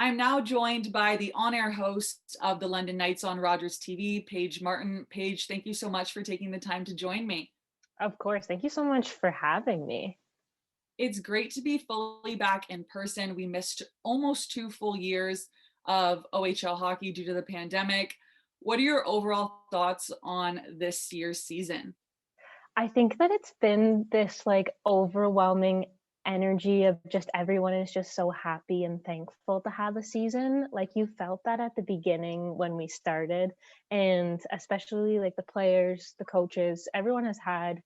I'm now joined by the on-air host of the London Knights on Rogers TV, Paige Martin. Paige, thank you so much for taking the time to join me. Of course. Thank you so much for having me. It's great to be fully back in person. We missed almost 2 full years of OHL hockey due to the pandemic. What are your overall thoughts on this year's season? I think that it's been this overwhelming energy of just everyone is just so happy and thankful to have a season. Like you felt that at the beginning when we started, and especially like the players, the coaches, everyone has had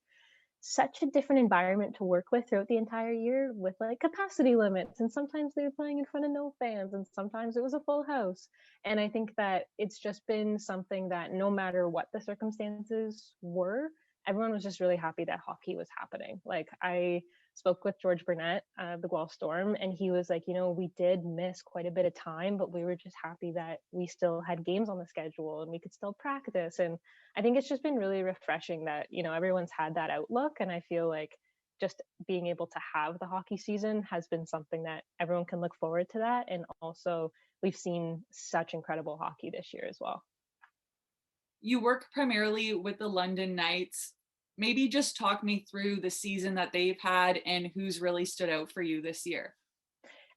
such a different environment to work with throughout the entire year with like capacity limits, and sometimes they were playing in front of no fans and sometimes it was a full house. And I think that it's just been something that no matter what the circumstances were, everyone was just really happy that hockey was happening. Like I spoke with George Burnett of the Guelph Storm, and he was like, we did miss quite a bit of time, but we were just happy that we still had games on the schedule and we could still practice. And I think it's just been really refreshing that, everyone's had that outlook. And I feel like just being able to have the hockey season has been something that everyone can look forward to that. And also we've seen such incredible hockey this year as well. You work primarily with the London Knights. Maybe just talk me through the season that they've had and who's really stood out for you this year.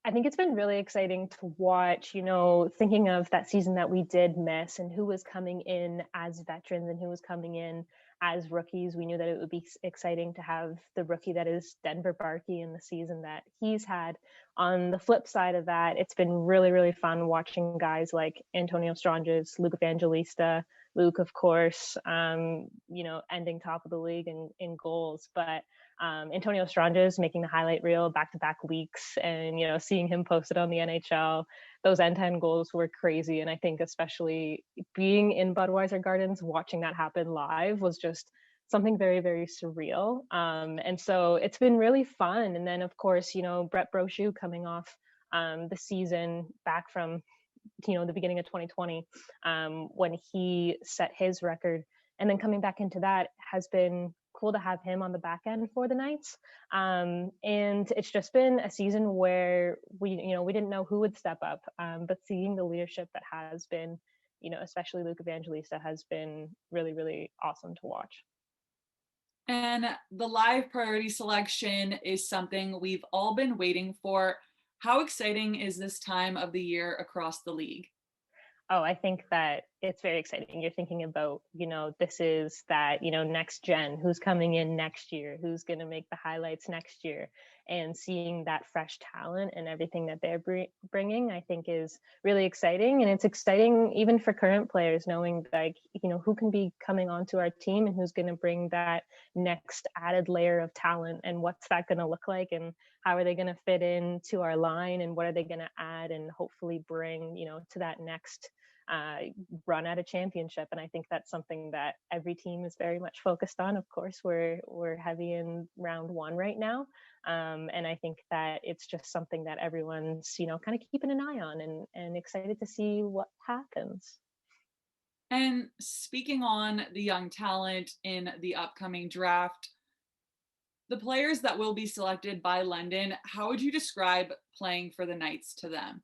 I think it's been really exciting to watch, thinking of that season that we did miss and who was coming in as veterans and who was coming in as rookies. We knew that it would be exciting to have the rookie that is Denver Barkey in the season that he's had. On the flip side of that, it's been really, really fun watching guys like Antonio Stranges, Luke Evangelista, Luke, of course, ending top of the league in goals. But Antonio Stranges making the highlight reel back-to-back weeks, and seeing him posted on the NHL, those end-to-end goals were crazy. And I think especially being in Budweiser Gardens, watching that happen live was just something very, very surreal. And so it's been really fun. And then of course, Brett Brochu coming off the season back from the beginning of 2020, when he set his record, and then coming back into that has been cool to have him on the back end for the Knights. And it's just been a season where we didn't know who would step up, but seeing the leadership that has been, especially Luke Evangelista, has been really, really awesome to watch. And the live priority selection is something we've all been waiting for. How exciting is this time of the year across the league? Oh, I think that it's very exciting. You're thinking about, this is that, next gen, who's coming in next year, who's going to make the highlights next year, and seeing that fresh talent and everything that they're bringing, I think is really exciting. And it's exciting even for current players, knowing like, who can be coming onto our team and who's going to bring that next added layer of talent, and what's that going to look like, and how are they going to fit into our line, and what are they going to add and hopefully bring, to that next run at a championship. And I think that's something that every team is very much focused on. Of course, we're heavy in round one right now, and I think that it's just something that everyone's kind of keeping an eye on, and excited to see what happens. And speaking on the young talent in the upcoming draft, the players that will be selected by London, how would you describe playing for the Knights to them?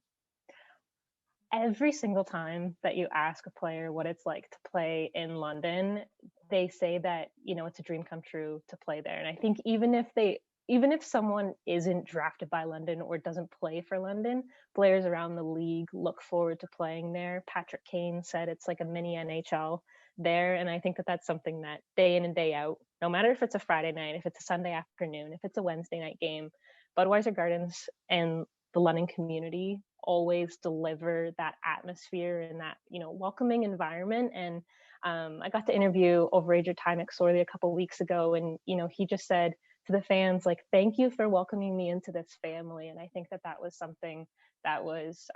Every single time that you ask a player what it's like to play in London, they say that, it's a dream come true to play there. And I think even if someone isn't drafted by London or doesn't play for London, players around the league look forward to playing there. Patrick Kane said it's like a mini NHL there. And I think that that's something that day in and day out, no matter if it's a Friday night, if it's a Sunday afternoon, if it's a Wednesday night game, Budweiser Gardens and the London community always deliver that atmosphere and that welcoming environment. And I got to interview Overager Ty McSorley a couple weeks ago, and he just said to the fans, like, thank you for welcoming me into this family. And I think that that was something that was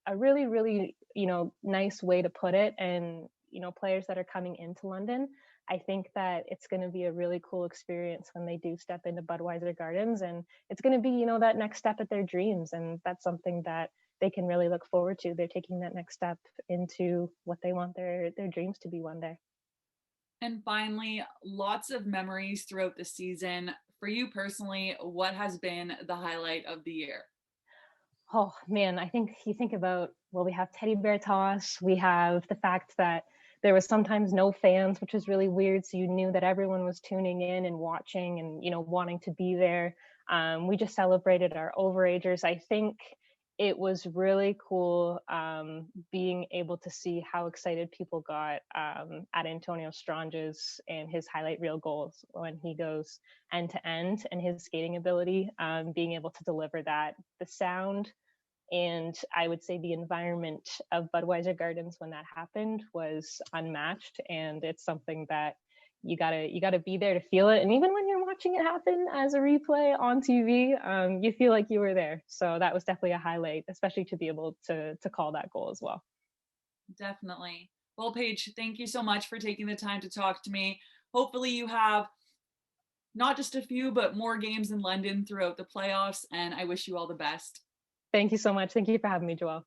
a really, really nice way to put it. And players that are coming into London, I think that it's going to be a really cool experience when they do step into Budweiser Gardens, and it's going to be, that next step at their dreams. And that's something that they can really look forward to. They're taking that next step into what they want their dreams to be one day. And finally, lots of memories throughout the season. For you personally, what has been the highlight of the year? Oh man, I think you think about, well, we have teddy bear toss, we have the fact that there was sometimes no fans, which was really weird. So you knew that everyone was tuning in and watching and, wanting to be there. We just celebrated our overagers. I think it was really cool being able to see how excited people got at Antonio Strange's and his highlight reel goals when he goes end to end, and his skating ability, being able to deliver that. The sound and I would say the environment of Budweiser Gardens when that happened was unmatched, and it's something that you gotta be there to feel it. And even when you're watching it happen as a replay on TV, you feel like you were there. So that was definitely a highlight, especially to be able to call that goal as well. Definitely. Well, Paige, thank you so much for taking the time to talk to me. Hopefully, you have not just a few, but more games in London throughout the playoffs, and I wish you all the best. Thank you so much. Thank you for having me, Joelle.